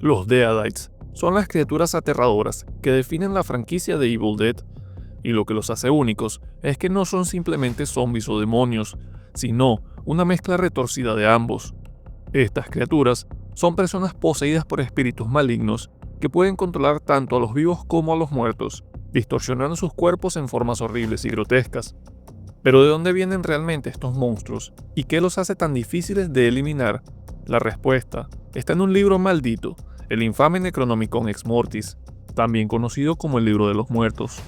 Los Deadites son las criaturas aterradoras que definen la franquicia de Evil Dead, y lo que los hace únicos es que no son simplemente zombies o demonios, sino una mezcla retorcida de ambos. Estas criaturas son personas poseídas por espíritus malignos que pueden controlar tanto a los vivos como a los muertos, distorsionando sus cuerpos en formas horribles y grotescas. Pero ¿de dónde vienen realmente estos monstruos? ¿Y qué los hace tan difíciles de eliminar? La respuesta está en un libro maldito, el infame Necronomicon Ex Mortis, también conocido como el Libro de los Muertos.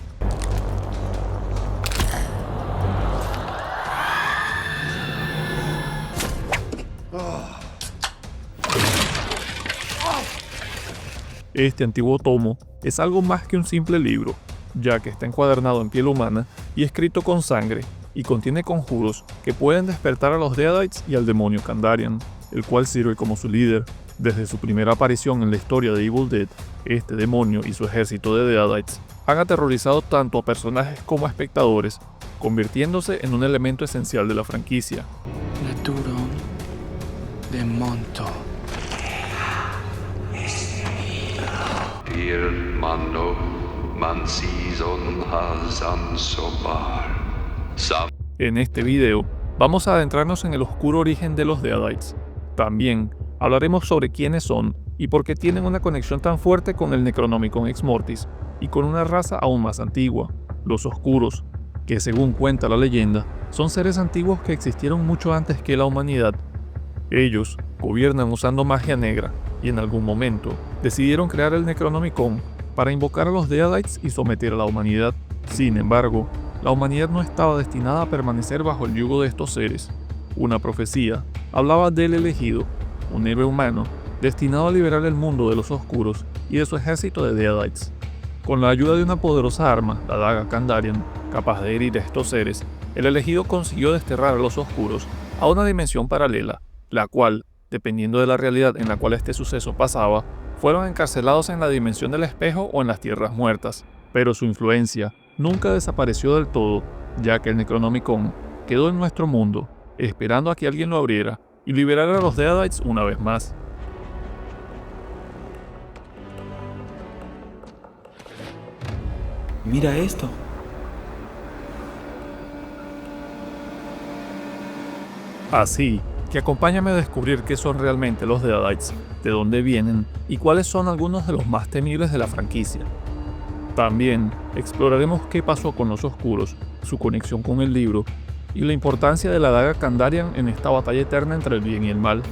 Este antiguo tomo es algo más que un simple libro, ya que está encuadernado en piel humana y escrito con sangre, y contiene conjuros que pueden despertar a los Deadites y al demonio Kandarian, el cual sirve como su líder. Desde su primera aparición en la historia de Evil Dead, este demonio y su ejército de Deadites han aterrorizado tanto a personajes como a espectadores, convirtiéndose en un elemento esencial de la franquicia. Naturon de Monto. Mano Mansizon Hazan Sobar. En este video vamos a adentrarnos en el oscuro origen de los Deadites. También hablaremos sobre quiénes son y por qué tienen una conexión tan fuerte con el Necronomicon Ex Mortis y con una raza aún más antigua, los Oscuros, que según cuenta la leyenda, son seres antiguos que existieron mucho antes que la humanidad. Ellos gobiernan usando magia negra y en algún momento decidieron crear el Necronomicon para invocar a los Deadites y someter a la humanidad. Sin embargo, la humanidad no estaba destinada a permanecer bajo el yugo de estos seres. Una profecía hablaba del elegido, un héroe humano destinado a liberar el mundo de los oscuros y de su ejército de Deadites. Con la ayuda de una poderosa arma, la daga Kandarian, capaz de herir a estos seres, el elegido consiguió desterrar a los oscuros a una dimensión paralela, la cual, dependiendo de la realidad en la cual este suceso pasaba, fueron encarcelados en la dimensión del espejo o en las tierras muertas. Pero su influencia nunca desapareció del todo, ya que el Necronomicon quedó en nuestro mundo, esperando a que alguien lo abriera y liberara a los Deadites una vez más. Mira esto. Así que acompáñame a descubrir qué son realmente los Deadites, de dónde vienen y cuáles son algunos de los más temibles de la franquicia. También exploraremos qué pasó con los Oscuros, su conexión con el libro y la importancia de la daga Kandarian en esta batalla eterna entre el bien y el mal.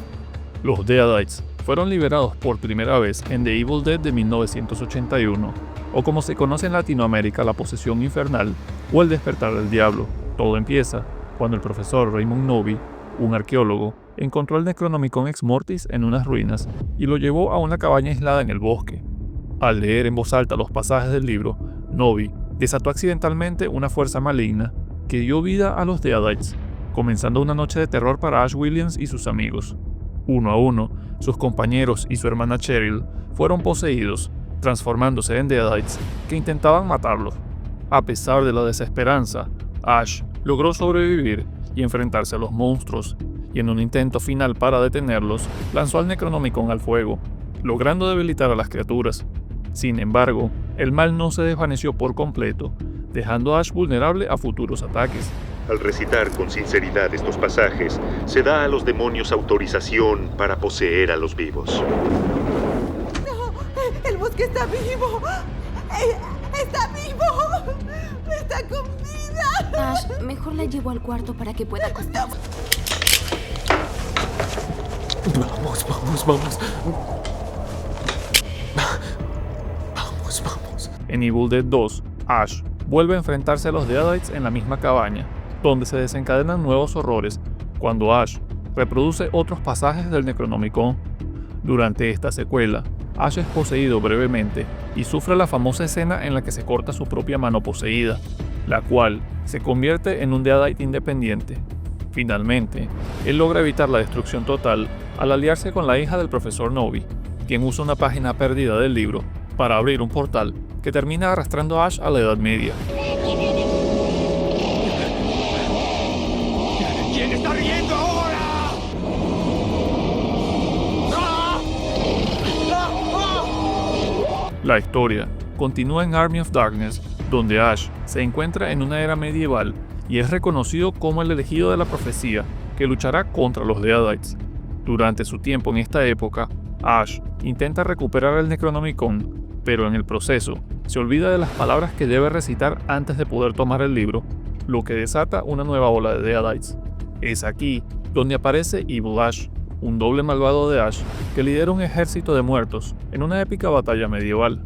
Los Deadites fueron liberados por primera vez en The Evil Dead de 1981, o como se conoce en Latinoamérica, la posesión infernal o el despertar del diablo. Todo empieza cuando el profesor Raymond Novy, un arqueólogo, encontró el Necronomicon Ex Mortis en unas ruinas y lo llevó a una cabaña aislada en el bosque. Al leer en voz alta los pasajes del libro, Novy desató accidentalmente una fuerza maligna que dio vida a los Deadites, comenzando una noche de terror para Ash Williams y sus amigos. Uno a uno, sus compañeros y su hermana Cheryl fueron poseídos, transformándose en Deadites que intentaban matarlos. A pesar de la desesperanza, Ash logró sobrevivir y enfrentarse a los monstruos, y en un intento final para detenerlos, lanzó al Necronomicon al fuego, logrando debilitar a las criaturas. Sin embargo, el mal no se desvaneció por completo, dejando a Ash vulnerable a futuros ataques. Al recitar con sinceridad estos pasajes, se da a los demonios autorización para poseer a los vivos. ¡No! ¡El bosque está vivo! ¡Está vivo! ¡Está con vida! Ash, mejor la llevo al cuarto para que pueda acostarse. Vamos. Vamos. En Evil Dead 2, Ash vuelve a enfrentarse a los Deadites en la misma cabaña, donde se desencadenan nuevos horrores cuando Ash reproduce otros pasajes del Necronomicon. Durante esta secuela, Ash es poseído brevemente y sufre la famosa escena en la que se corta su propia mano poseída, la cual se convierte en un Deadite independiente. Finalmente, él logra evitar la destrucción total al aliarse con la hija del profesor Novy, quien usa una página perdida del libro para abrir un portal que termina arrastrando a Ash a la Edad Media. ¿Quién está riendo ahora? ¡Ah! ¡Ah! La historia continúa en Army of Darkness, donde Ash se encuentra en una era medieval y es reconocido como el elegido de la profecía que luchará contra los Deadites. Durante su tiempo en esta época, Ash intenta recuperar el Necronomicon, pero en el proceso se olvida de las palabras que debe recitar antes de poder tomar el libro, lo que desata una nueva ola de Deadites. Es aquí donde aparece Evil Ash, un doble malvado de Ash que lidera un ejército de muertos en una épica batalla medieval.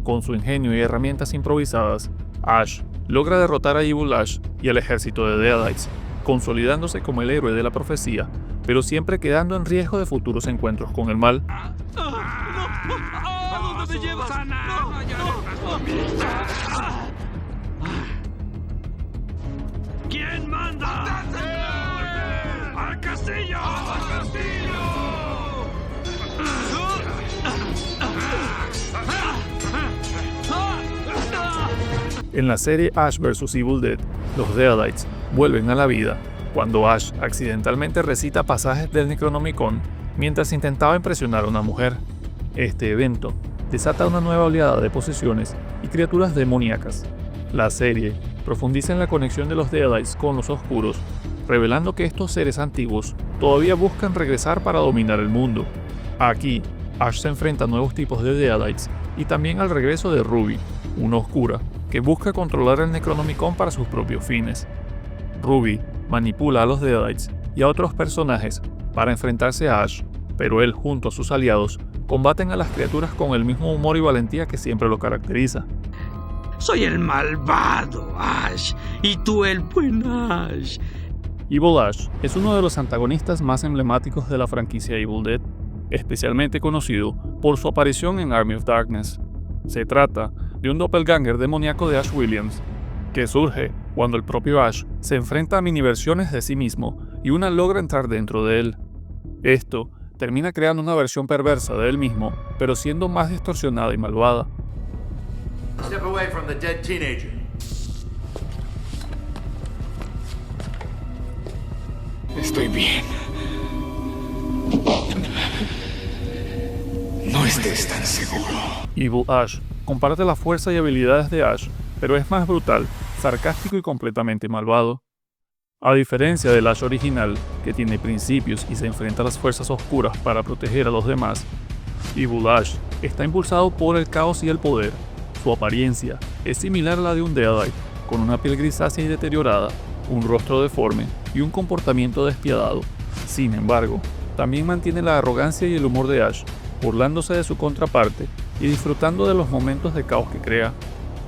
Con su ingenio y herramientas improvisadas, Ash logra derrotar a Evil Ash y al ejército de Deadites, consolidándose como el héroe de la profecía, pero siempre quedando en riesgo de futuros encuentros con el mal. ¿Dónde me llevas? ¿Quién manda? ¡Al castillo! ¡Al castillo! En la serie Ash vs Evil Dead, los Deadites vuelven a la vida cuando Ash accidentalmente recita pasajes del Necronomicon mientras intentaba impresionar a una mujer. Este evento desata una nueva oleada de posesiones y criaturas demoníacas. La serie profundiza en la conexión de los Deadites con los oscuros, revelando que estos seres antiguos todavía buscan regresar para dominar el mundo. Aquí, Ash se enfrenta a nuevos tipos de Deadites y también al regreso de Ruby, una oscura que busca controlar el Necronomicon para sus propios fines. Ruby manipula a los Deadites y a otros personajes para enfrentarse a Ash, pero él junto a sus aliados combaten a las criaturas con el mismo humor y valentía que siempre lo caracteriza. Soy el malvado Ash y tú el buen Ash. Evil Ash es uno de los antagonistas más emblemáticos de la franquicia Evil Dead, especialmente conocido por su aparición en Army of Darkness. Se trata de un doppelganger demoníaco de Ash Williams, que surge cuando el propio Ash se enfrenta a mini-versiones de sí mismo y una logra entrar dentro de él. Esto termina creando una versión perversa de él mismo, pero siendo más distorsionada y malvada. Step away from the dead teenager. Estoy bien. No estés tan seguro. Evil Ash comparte la fuerza y habilidades de Ash, pero es más brutal, sarcástico y completamente malvado. A diferencia del Ash original, que tiene principios y se enfrenta a las fuerzas oscuras para proteger a los demás, Evil Ash está impulsado por el caos y el poder. Su apariencia es similar a la de un Deadite, con una piel grisácea y deteriorada, un rostro deforme y un comportamiento despiadado. Sin embargo, también mantiene la arrogancia y el humor de Ash, burlándose de su contraparte y disfrutando de los momentos de caos que crea.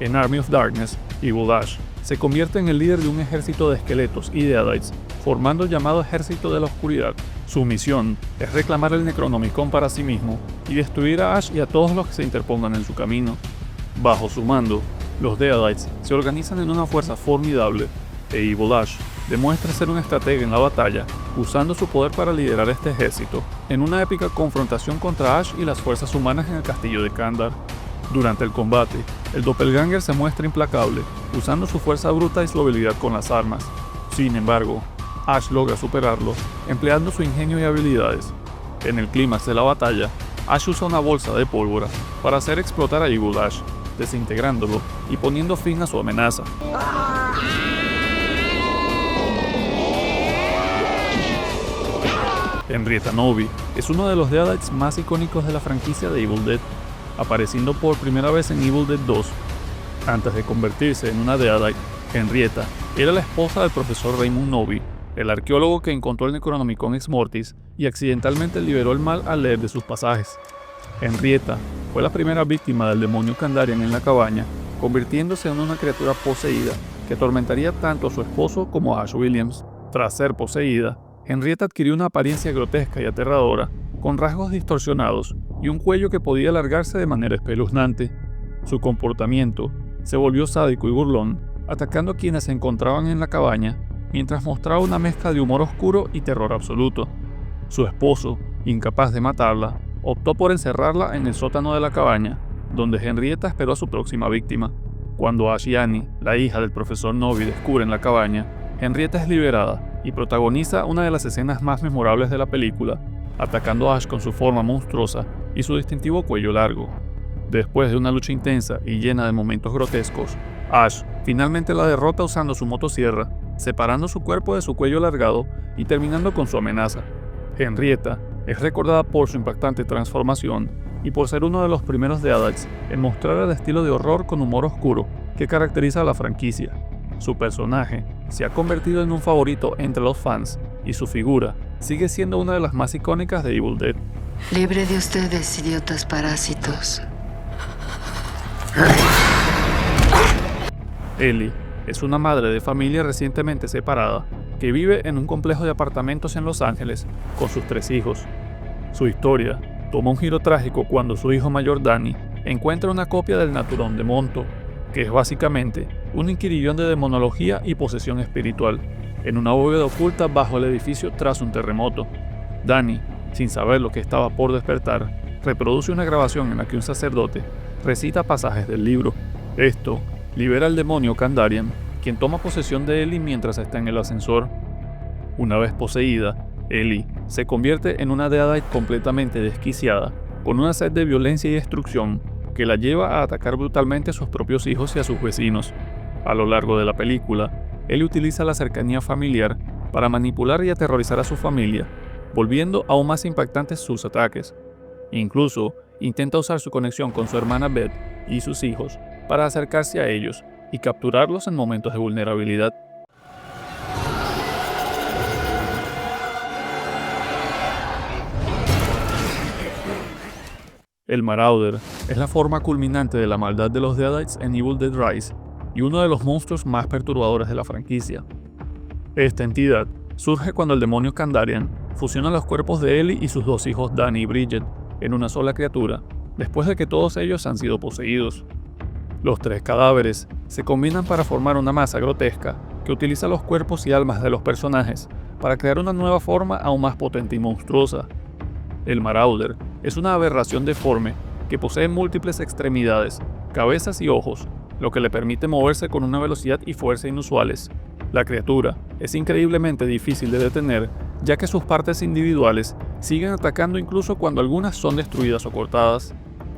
En Army of Darkness, Evil Ash se convierte en el líder de un ejército de esqueletos y Deadites, formando el llamado Ejército de la Oscuridad. Su misión es reclamar el Necronomicon para sí mismo y destruir a Ash y a todos los que se interpongan en su camino. Bajo su mando, los Deadites se organizan en una fuerza formidable, e Evil Ash demuestra ser un estratega en la batalla, usando su poder para liderar este ejército, en una épica confrontación contra Ash y las fuerzas humanas en el castillo de Kandar. Durante el combate, el doppelganger se muestra implacable, usando su fuerza bruta y su habilidad con las armas. Sin embargo, Ash logra superarlo, empleando su ingenio y habilidades. En el clímax de la batalla, Ash usa una bolsa de pólvora para hacer explotar a Evil Ash, desintegrándolo y poniendo fin a su amenaza. Henrietta Novi es uno de los Deadites más icónicos de la franquicia de Evil Dead, apareciendo por primera vez en Evil Dead 2. Antes de convertirse en una Deadite, Henrietta era la esposa del profesor Raymond Novi, el arqueólogo que encontró el Necronomicon Ex Mortis y accidentalmente liberó el mal al leer de sus pasajes. Henrietta fue la primera víctima del demonio Kandarian en la cabaña, convirtiéndose en una criatura poseída que atormentaría tanto a su esposo como a Ash Williams. Tras ser poseída, Henrietta adquirió una apariencia grotesca y aterradora, con rasgos distorsionados y un cuello que podía alargarse de manera espeluznante. Su comportamiento se volvió sádico y burlón, atacando a quienes se encontraban en la cabaña, mientras mostraba una mezcla de humor oscuro y terror absoluto. Su esposo, incapaz de matarla, optó por encerrarla en el sótano de la cabaña, donde Henrietta esperó a su próxima víctima. Cuando Ash y Annie, la hija del profesor Novi, descubren la cabaña, Henrietta es liberada y protagoniza una de las escenas más memorables de la película, atacando a Ash con su forma monstruosa y su distintivo cuello largo. Después de una lucha intensa y llena de momentos grotescos, Ash finalmente la derrota usando su motosierra, separando su cuerpo de su cuello alargado y terminando con su amenaza. Henrietta es recordada por su impactante transformación y por ser uno de los primeros Deadites en mostrar el estilo de horror con humor oscuro que caracteriza a la franquicia. Su personaje se ha convertido en un favorito entre los fans y su figura sigue siendo una de las más icónicas de Evil Dead. Libre de ustedes, idiotas parásitos. Ellie es una madre de familia recientemente separada que vive en un complejo de apartamentos en Los Ángeles con sus 3 hijos. Su historia toma un giro trágico cuando su hijo mayor Danny encuentra una copia del Naturón de Monto, que es básicamente un inquirillón de demonología y posesión espiritual, en una bóveda oculta bajo el edificio tras un terremoto. Danny, sin saber lo que estaba por despertar, reproduce una grabación en la que un sacerdote recita pasajes del libro. Esto libera al demonio Kandarian, quien toma posesión de Ellie mientras está en el ascensor. Una vez poseída, Ellie se convierte en una Deadite completamente desquiciada, con una sed de violencia y destrucción que la lleva a atacar brutalmente a sus propios hijos y a sus vecinos. A lo largo de la película, Ellie utiliza la cercanía familiar para manipular y aterrorizar a su familia, volviendo aún más impactantes sus ataques. Incluso intenta usar su conexión con su hermana Beth y sus hijos para acercarse a ellos y capturarlos en momentos de vulnerabilidad. El Marauder es la forma culminante de la maldad de los Deadites en Evil Dead Rise y uno de los monstruos más perturbadores de la franquicia. Esta entidad surge cuando el demonio Kandarian fusiona los cuerpos de Ellie y sus 2 hijos Danny y Bridget en una sola criatura, después de que todos ellos han sido poseídos. Los 3 cadáveres se combinan para formar una masa grotesca que utiliza los cuerpos y almas de los personajes para crear una nueva forma aún más potente y monstruosa. El Marauder es una aberración deforme que posee múltiples extremidades, cabezas y ojos, lo que le permite moverse con una velocidad y fuerza inusuales. La criatura es increíblemente difícil de detener, ya que sus partes individuales siguen atacando incluso cuando algunas son destruidas o cortadas.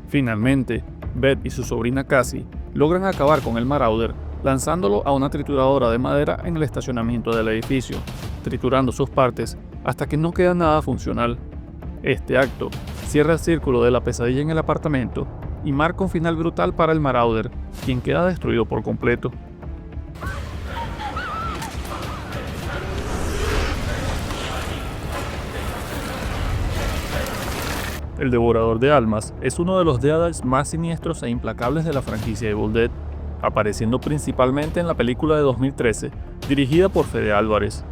Finalmente, Beth y su sobrina Cassie logran acabar con el Marauder lanzándolo a una trituradora de madera en el estacionamiento del edificio, triturando sus partes hasta que no queda nada funcional. Este acto cierra el círculo de la pesadilla en el apartamento y marca un final brutal para el Marauder, quien queda destruido por completo. El Devorador de Almas es uno de los Deadites más siniestros e implacables de la franquicia Evil Dead, apareciendo principalmente en la película de 2013, dirigida por Fede Álvarez.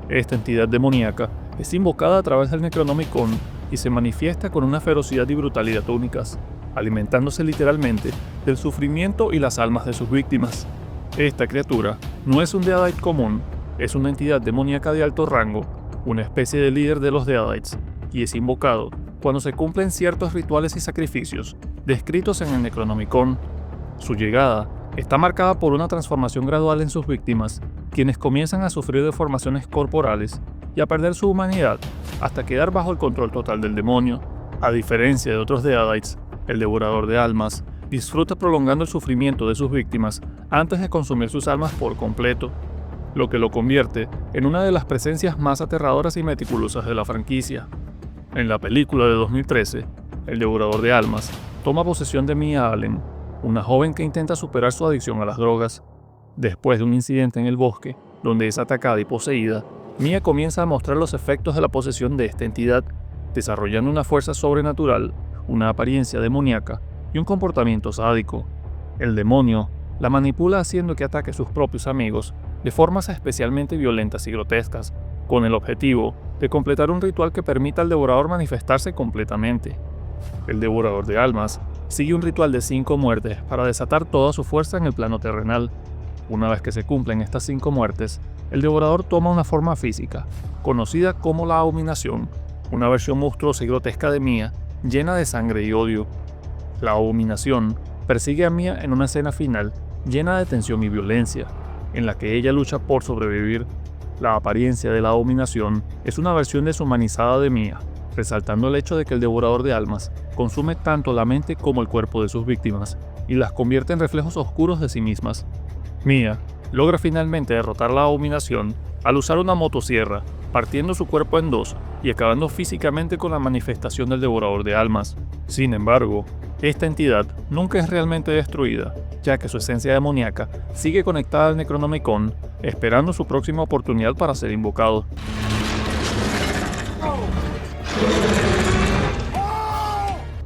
Esta entidad demoníaca es invocada a través del Necronomicon y se manifiesta con una ferocidad y brutalidad únicas, alimentándose literalmente del sufrimiento y las almas de sus víctimas. Esta criatura no es un Deadite común, es una entidad demoníaca de alto rango, una especie de líder de los Deadites, y es invocado cuando se cumplen ciertos rituales y sacrificios descritos en el Necronomicon. Su llegada está marcada por una transformación gradual en sus víctimas, quienes comienzan a sufrir deformaciones corporales y a perder su humanidad hasta quedar bajo el control total del demonio. A diferencia de otros Deadites, el Devorador de Almas disfruta prolongando el sufrimiento de sus víctimas antes de consumir sus almas por completo, lo que lo convierte en una de las presencias más aterradoras y meticulosas de la franquicia. En la película de 2013, el Devorador de Almas toma posesión de Mia Allen, una joven que intenta superar su adicción a las drogas. Después de un incidente en el bosque, donde es atacada y poseída, Mia comienza a mostrar los efectos de la posesión de esta entidad, desarrollando una fuerza sobrenatural, una apariencia demoníaca y un comportamiento sádico. El demonio la manipula haciendo que ataque a sus propios amigos de formas especialmente violentas y grotescas, con el objetivo de completar un ritual que permita al devorador manifestarse completamente. El Devorador de Almas sigue un ritual de 5 muertes para desatar toda su fuerza en el plano terrenal. Una vez que se cumplen estas 5 muertes, el devorador toma una forma física, conocida como la Abominación, una versión monstruosa y grotesca de Mia, llena de sangre y odio. La Abominación persigue a Mia en una escena final llena de tensión y violencia, en la que ella lucha por sobrevivir. La apariencia de la Abominación es una versión deshumanizada de Mia, resaltando el hecho de que el devorador de almas consume tanto la mente como el cuerpo de sus víctimas y las convierte en reflejos oscuros de sí mismas. Mia logra finalmente derrotar la abominación al usar una motosierra, partiendo su cuerpo en dos y acabando físicamente con la manifestación del devorador de almas. Sin embargo, esta entidad nunca es realmente destruida, ya que su esencia demoníaca sigue conectada al Necronomicon, esperando su próxima oportunidad para ser invocado.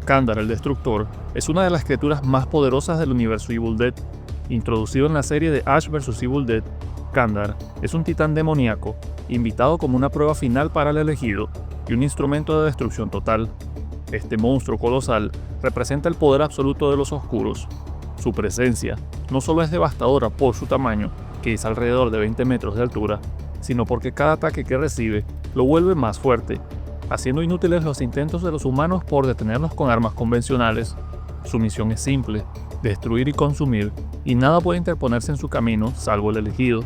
Kandar el Destructor es una de las criaturas más poderosas del universo Evil Dead. Introducido en la serie de Ash vs Evil Dead, Kandar es un titán demoníaco, invitado como una prueba final para el elegido y un instrumento de destrucción total. Este monstruo colosal representa el poder absoluto de los oscuros. Su presencia no solo es devastadora por su tamaño, que es alrededor de 20 metros de altura, sino porque cada ataque que recibe lo vuelve más fuerte, haciendo inútiles los intentos de los humanos por detenerlos con armas convencionales. Su misión es simple: destruir y consumir, y nada puede interponerse en su camino salvo el elegido.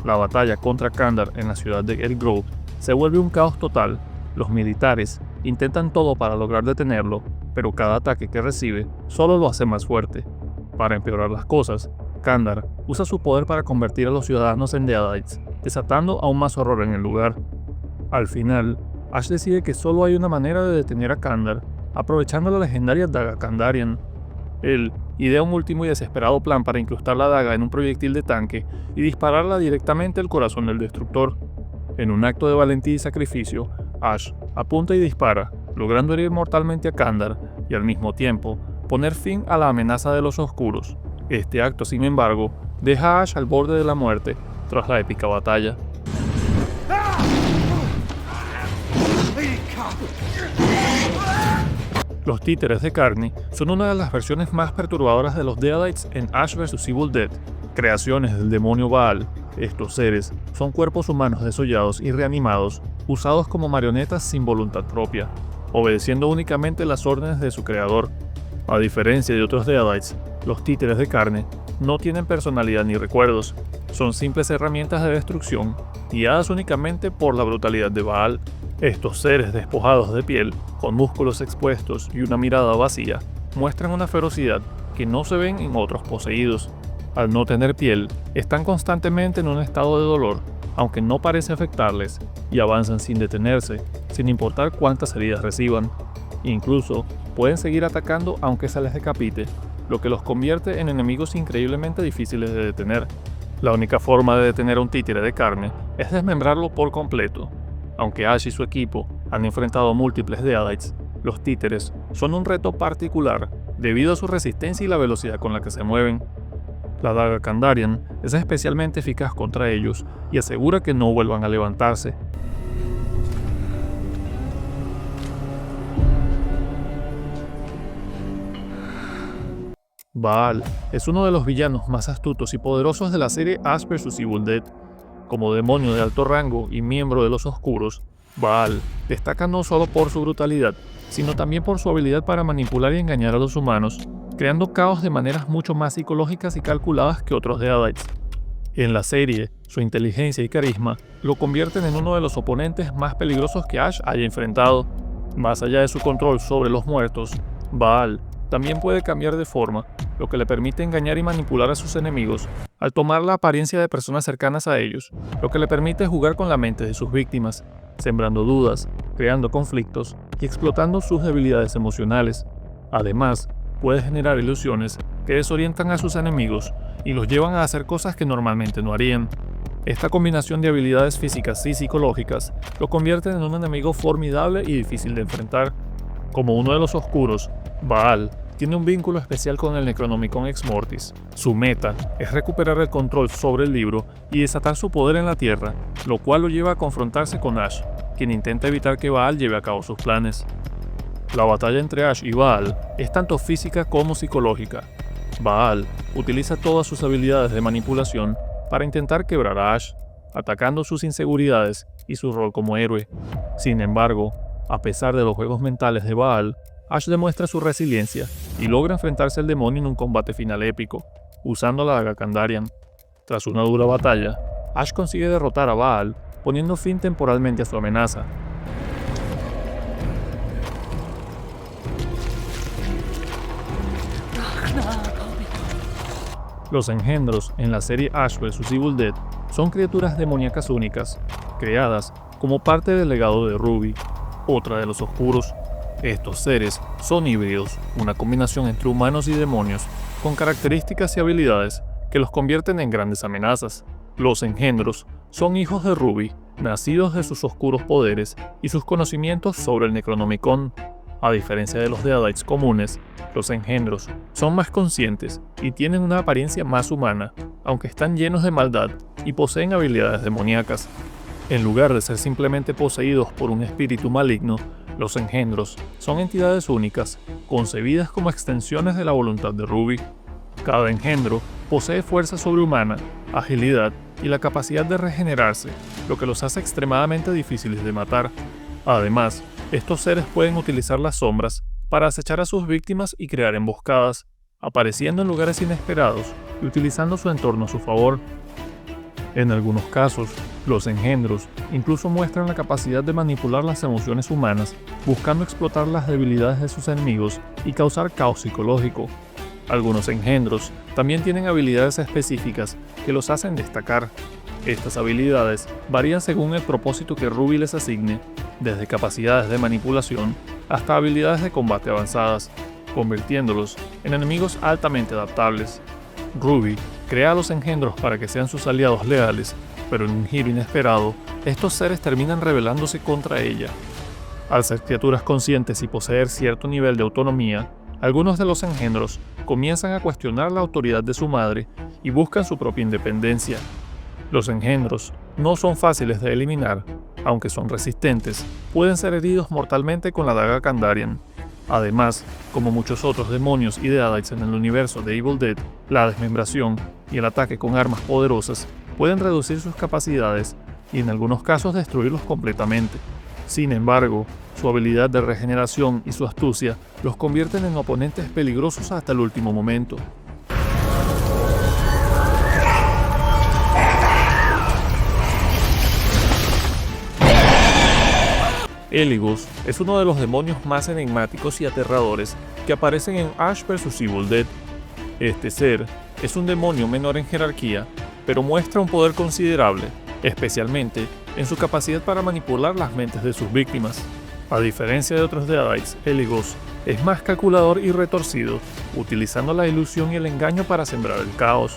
La batalla contra Kandar en la ciudad de Elk Grove se vuelve un caos total. Los militares intentan todo para lograr detenerlo, pero cada ataque que recibe solo lo hace más fuerte. Para empeorar las cosas, Kandar usa su poder para convertir a los ciudadanos en Deadites, desatando aún más horror en el lugar. Al final, Ash decide que solo hay una manera de detener a Kandar, aprovechando la legendaria daga Kandarian. Él idea un último y desesperado plan para incrustar la daga en un proyectil de tanque y dispararla directamente al corazón del destructor. En un acto de valentía y sacrificio, Ash apunta y dispara, logrando herir mortalmente a Kandar y al mismo tiempo poner fin a la amenaza de los oscuros. Este acto, sin embargo, deja a Ash al borde de la muerte tras la épica batalla. Los títeres de carne son una de las versiones más perturbadoras de los Deadites en Ash vs Evil Dead, creaciones del demonio Baal. Estos seres son cuerpos humanos desollados y reanimados, usados como marionetas sin voluntad propia, obedeciendo únicamente las órdenes de su creador. A diferencia de otros Deadites, los títeres de carne no tienen personalidad ni recuerdos, son simples herramientas de destrucción, guiadas únicamente por la brutalidad de Baal. Estos seres despojados de piel, con músculos expuestos y una mirada vacía, muestran una ferocidad que no se ven en otros poseídos. Al no tener piel, están constantemente en un estado de dolor, aunque no parece afectarles, y avanzan sin detenerse, sin importar cuántas heridas reciban. Incluso, pueden seguir atacando aunque se les decapite, lo que los convierte en enemigos increíblemente difíciles de detener. La única forma de detener a un títere de carne es desmembrarlo por completo. Aunque Ash y su equipo han enfrentado múltiples Deadites, los títeres son un reto particular debido a su resistencia y la velocidad con la que se mueven. La daga Kandarian es especialmente eficaz contra ellos y asegura que no vuelvan a levantarse. Baal es uno de los villanos más astutos y poderosos de la serie Ash vs Evil Dead. Como demonio de alto rango y miembro de los oscuros, Baal destaca no solo por su brutalidad, sino también por su habilidad para manipular y engañar a los humanos, creando caos de maneras mucho más psicológicas y calculadas que otros Deadites. En la serie, su inteligencia y carisma lo convierten en uno de los oponentes más peligrosos que Ash haya enfrentado. Más allá de su control sobre los muertos, Baal también puede cambiar de forma, lo que le permite engañar y manipular a sus enemigos al tomar la apariencia de personas cercanas a ellos, lo que le permite jugar con la mente de sus víctimas, sembrando dudas, creando conflictos y explotando sus debilidades emocionales. Además, puede generar ilusiones que desorientan a sus enemigos y los llevan a hacer cosas que normalmente no harían. Esta combinación de habilidades físicas y psicológicas lo convierte en un enemigo formidable y difícil de enfrentar. Como uno de los oscuros, Baal tiene un vínculo especial con el Necronomicon Ex Mortis. Su meta es recuperar el control sobre el libro y desatar su poder en la Tierra, lo cual lo lleva a confrontarse con Ash, quien intenta evitar que Baal lleve a cabo sus planes. La batalla entre Ash y Baal es tanto física como psicológica. Baal utiliza todas sus habilidades de manipulación para intentar quebrar a Ash, atacando sus inseguridades y su rol como héroe. Sin embargo, a pesar de los juegos mentales de Baal, Ash demuestra su resiliencia y logra enfrentarse al demonio en un combate final épico, usando la daga Kandarian. Tras una dura batalla, Ash consigue derrotar a Baal, poniendo fin temporalmente a su amenaza. Los engendros en la serie Ash vs. Evil Dead son criaturas demoníacas únicas, creadas como parte del legado de Ruby, otra de los oscuros. Estos seres son híbridos, una combinación entre humanos y demonios, con características y habilidades que los convierten en grandes amenazas. Los engendros son hijos de Ruby, nacidos de sus oscuros poderes y sus conocimientos sobre el Necronomicon. A diferencia de los Deadites comunes, los engendros son más conscientes y tienen una apariencia más humana, aunque están llenos de maldad y poseen habilidades demoníacas. En lugar de ser simplemente poseídos por un espíritu maligno, los engendros son entidades únicas, concebidas como extensiones de la voluntad de Ruby. Cada engendro posee fuerza sobrehumana, agilidad y la capacidad de regenerarse, lo que los hace extremadamente difíciles de matar. Además, estos seres pueden utilizar las sombras para acechar a sus víctimas y crear emboscadas, apareciendo en lugares inesperados y utilizando su entorno a su favor. En algunos casos, los engendros incluso muestran la capacidad de manipular las emociones humanas, buscando explotar las debilidades de sus enemigos y causar caos psicológico. Algunos engendros también tienen habilidades específicas que los hacen destacar. Estas habilidades varían según el propósito que Ruby les asigne, desde capacidades de manipulación hasta habilidades de combate avanzadas, convirtiéndolos en enemigos altamente adaptables. Ruby crea a los engendros para que sean sus aliados leales, pero en un giro inesperado, estos seres terminan rebelándose contra ella. Al ser criaturas conscientes y poseer cierto nivel de autonomía, algunos de los engendros comienzan a cuestionar la autoridad de su madre y buscan su propia independencia. Los engendros no son fáciles de eliminar, aunque son resistentes, pueden ser heridos mortalmente con la daga Kandarian. Además, como muchos otros demonios y Deadites en el universo de Evil Dead, la desmembración y el ataque con armas poderosas pueden reducir sus capacidades y en algunos casos destruirlos completamente. Sin embargo, su habilidad de regeneración y su astucia los convierten en oponentes peligrosos hasta el último momento. Eligos es uno de los demonios más enigmáticos y aterradores que aparecen en Ash vs. Evil Dead. Este ser es un demonio menor en jerarquía, pero muestra un poder considerable, especialmente en su capacidad para manipular las mentes de sus víctimas. A diferencia de otros Deadites, Eligos es más calculador y retorcido, utilizando la ilusión y el engaño para sembrar el caos.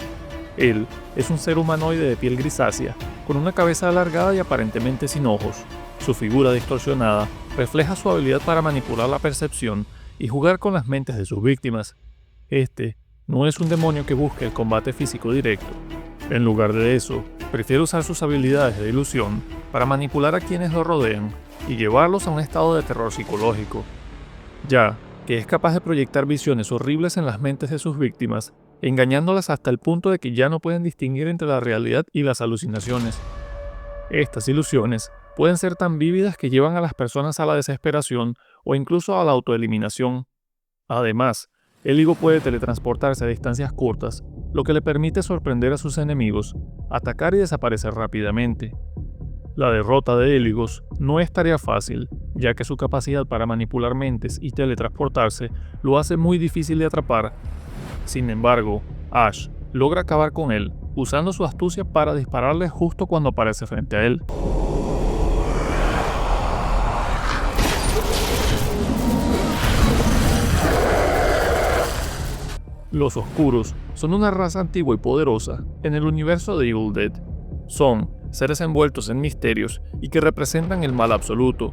Él es un ser humanoide de piel grisácea, con una cabeza alargada y aparentemente sin ojos. Su figura distorsionada refleja su habilidad para manipular la percepción y jugar con las mentes de sus víctimas. Este no es un demonio que busque el combate físico directo. En lugar de eso, prefiere usar sus habilidades de ilusión para manipular a quienes lo rodean y llevarlos a un estado de terror psicológico, ya que es capaz de proyectar visiones horribles en las mentes de sus víctimas, engañándolas hasta el punto de que ya no pueden distinguir entre la realidad y las alucinaciones. Estas ilusiones pueden ser tan vívidas que llevan a las personas a la desesperación o incluso a la autoeliminación. Además, Eligo puede teletransportarse a distancias cortas, lo que le permite sorprender a sus enemigos, atacar y desaparecer rápidamente. La derrota de Eligos no es tarea fácil, ya que su capacidad para manipular mentes y teletransportarse lo hace muy difícil de atrapar. Sin embargo, Ash logra acabar con él, usando su astucia para dispararle justo cuando aparece frente a él. Los Oscuros son una raza antigua y poderosa en el universo de Evil Dead. Son seres envueltos en misterios y que representan el mal absoluto.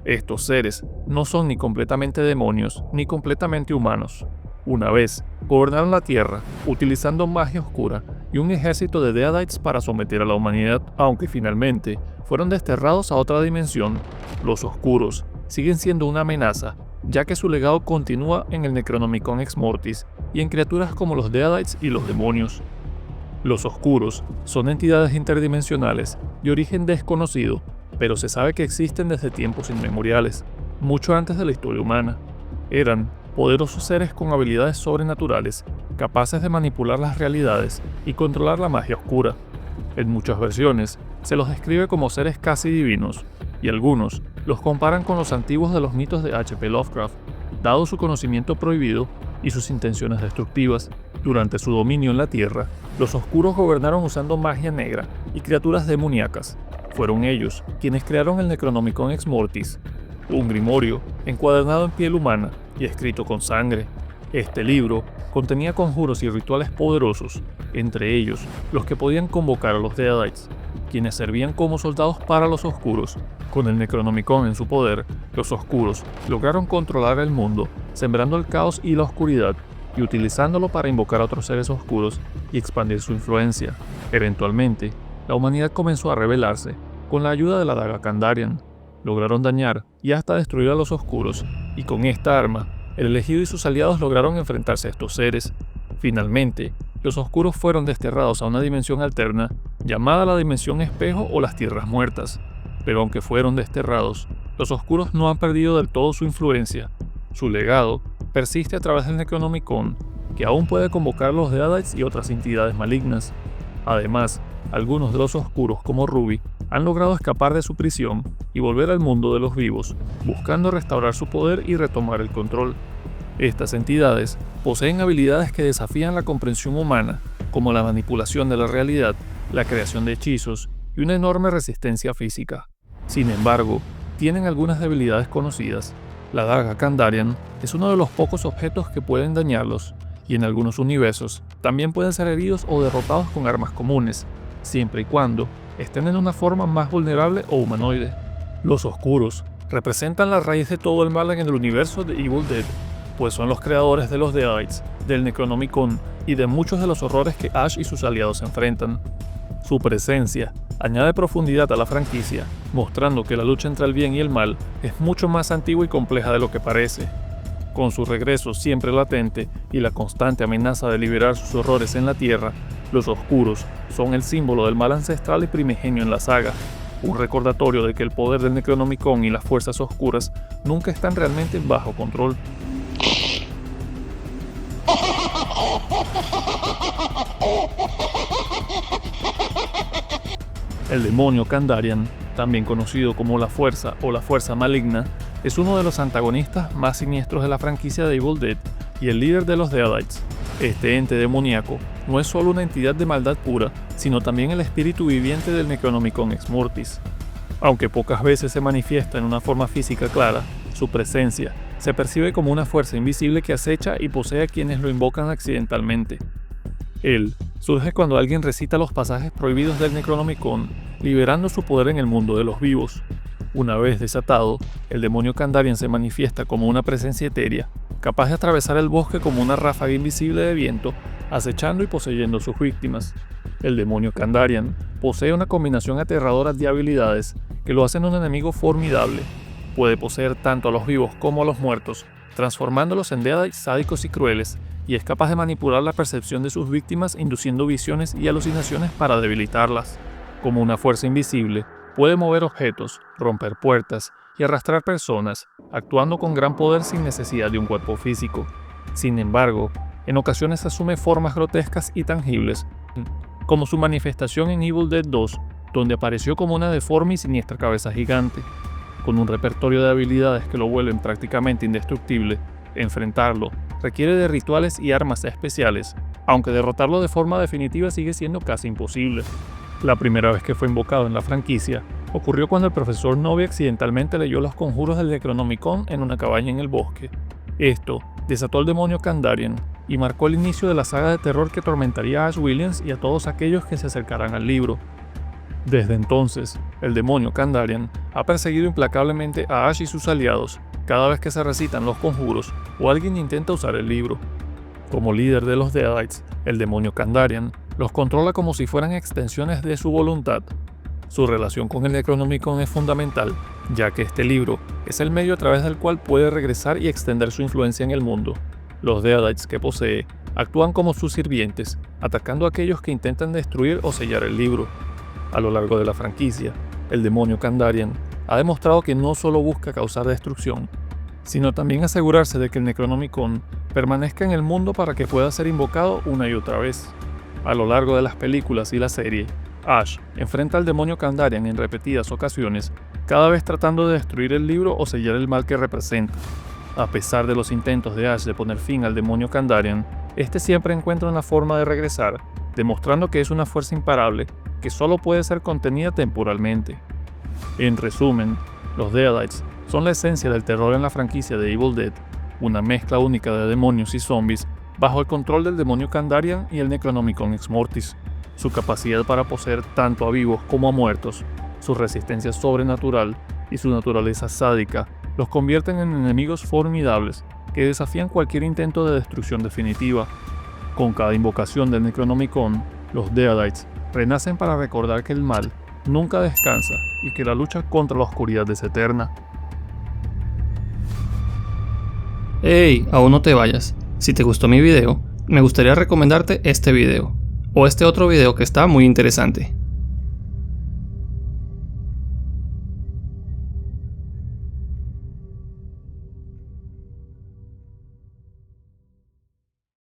Estos seres no son ni completamente demonios ni completamente humanos. Una vez, gobernaron la Tierra utilizando magia oscura y un ejército de Deadites para someter a la humanidad, aunque finalmente fueron desterrados a otra dimensión. Los Oscuros siguen siendo una amenaza, ya que su legado continúa en el Necronomicon Ex Mortis y en criaturas como los Deadites y los demonios. Los Oscuros son entidades interdimensionales de origen desconocido, pero se sabe que existen desde tiempos inmemoriales, mucho antes de la historia humana. Eran poderosos seres con habilidades sobrenaturales, capaces de manipular las realidades y controlar la magia oscura. En muchas versiones, se los describe como seres casi divinos, y algunos los comparan con los antiguos de los mitos de H.P. Lovecraft, dado su conocimiento prohibido y sus intenciones destructivas. Durante su dominio en la Tierra, los Oscuros gobernaron usando magia negra y criaturas demoníacas. Fueron ellos quienes crearon el Necronomicon Ex Mortis, un grimorio encuadernado en piel humana y escrito con sangre. Este libro contenía conjuros y rituales poderosos, entre ellos los que podían convocar a los Deadites, quienes servían como soldados para los Oscuros. Con el Necronomicon en su poder, los Oscuros lograron controlar el mundo, sembrando el caos y la oscuridad, y utilizándolo para invocar a otros seres oscuros y expandir su influencia. Eventualmente, la humanidad comenzó a rebelarse con la ayuda de la daga Kandarian. Lograron dañar y hasta destruir a los Oscuros, y con esta arma, el elegido y sus aliados lograron enfrentarse a estos seres. Finalmente, los Oscuros fueron desterrados a una dimensión alterna llamada la Dimensión Espejo o las Tierras Muertas. Pero aunque fueron desterrados, los Oscuros no han perdido del todo su influencia. Su legado persiste a través del Necronomicon, que aún puede convocar a los Deadites y otras entidades malignas. Además, algunos de los Oscuros, como Ruby, han logrado escapar de su prisión y volver al mundo de los vivos, buscando restaurar su poder y retomar el control. Estas entidades poseen habilidades que desafían la comprensión humana, como la manipulación de la realidad, la creación de hechizos y una enorme resistencia física. Sin embargo, tienen algunas debilidades conocidas. La daga Kandarian es uno de los pocos objetos que pueden dañarlos, y en algunos universos también pueden ser heridos o derrotados con armas comunes, siempre y cuando estén en una forma más vulnerable o humanoide. Los Oscuros representan la raíz de todo el mal en el universo de Evil Dead, pues son los creadores de los Deadites, del Necronomicon y de muchos de los horrores que Ash y sus aliados enfrentan. Su presencia añade profundidad a la franquicia, mostrando que la lucha entre el bien y el mal es mucho más antigua y compleja de lo que parece. Con su regreso siempre latente y la constante amenaza de liberar sus horrores en la Tierra, los Oscuros son el símbolo del mal ancestral y primigenio en la saga, un recordatorio de que el poder del Necronomicon y las fuerzas oscuras nunca están realmente bajo control. El demonio Kandarian, también conocido como la Fuerza o la Fuerza Maligna, es uno de los antagonistas más siniestros de la franquicia de Evil Dead y el líder de los Deadites. Este ente demoníaco no es solo una entidad de maldad pura, sino también el espíritu viviente del Necronomicon Ex Mortis. Aunque pocas veces se manifiesta en una forma física clara, su presencia se percibe como una fuerza invisible que acecha y posee a quienes lo invocan accidentalmente. Él surge cuando alguien recita los pasajes prohibidos del Necronomicon, liberando su poder en el mundo de los vivos. Una vez desatado, el demonio Kandarian se manifiesta como una presencia etérea, capaz de atravesar el bosque como una ráfaga invisible de viento, acechando y poseyendo a sus víctimas. El demonio Kandarian posee una combinación aterradora de habilidades que lo hacen un enemigo formidable. Puede poseer tanto a los vivos como a los muertos, transformándolos en Deadites sádicos y crueles, y es capaz de manipular la percepción de sus víctimas induciendo visiones y alucinaciones para debilitarlas. Como una fuerza invisible, puede mover objetos, romper puertas y arrastrar personas, actuando con gran poder sin necesidad de un cuerpo físico. Sin embargo, en ocasiones asume formas grotescas y tangibles, como su manifestación en Evil Dead 2, donde apareció como una deforme y siniestra cabeza gigante. Con un repertorio de habilidades que lo vuelven prácticamente indestructible, enfrentarlo requiere de rituales y armas especiales, aunque derrotarlo de forma definitiva sigue siendo casi imposible. La primera vez que fue invocado en la franquicia ocurrió cuando el profesor Novi accidentalmente leyó los conjuros del Necronomicon en una cabaña en el bosque. Esto desató al demonio Kandarian y marcó el inicio de la saga de terror que atormentaría a Ash Williams y a todos aquellos que se acercaran al libro. Desde entonces, el demonio Kandarian ha perseguido implacablemente a Ash y sus aliados cada vez que se recitan los conjuros o alguien intenta usar el libro. Como líder de los Deadites, el demonio Kandarian los controla como si fueran extensiones de su voluntad. Su relación con el Necronomicon es fundamental, ya que este libro es el medio a través del cual puede regresar y extender su influencia en el mundo. Los Deadites que posee actúan como sus sirvientes, atacando a aquellos que intentan destruir o sellar el libro. A lo largo de la franquicia, el demonio Kandarian ha demostrado que no solo busca causar destrucción, sino también asegurarse de que el Necronomicon permanezca en el mundo para que pueda ser invocado una y otra vez. A lo largo de las películas y la serie, Ash enfrenta al demonio Kandarian en repetidas ocasiones, cada vez tratando de destruir el libro o sellar el mal que representa. A pesar de los intentos de Ash de poner fin al demonio Kandarian, este siempre encuentra una forma de regresar, demostrando que es una fuerza imparable que solo puede ser contenida temporalmente. En resumen, los Deadites son la esencia del terror en la franquicia de Evil Dead, una mezcla única de demonios y zombies bajo el control del demonio Kandarian y el Necronomicon Ex Mortis. Su capacidad para poseer tanto a vivos como a muertos, su resistencia sobrenatural y su naturaleza sádica los convierten en enemigos formidables que desafían cualquier intento de destrucción definitiva. Con cada invocación del Necronomicon, los Deadites renacen para recordar que el mal nunca descansa y que la lucha contra la oscuridad es eterna. ¡Hey! Aún no te vayas. Si te gustó mi video, me gustaría recomendarte este video, o este otro video que está muy interesante.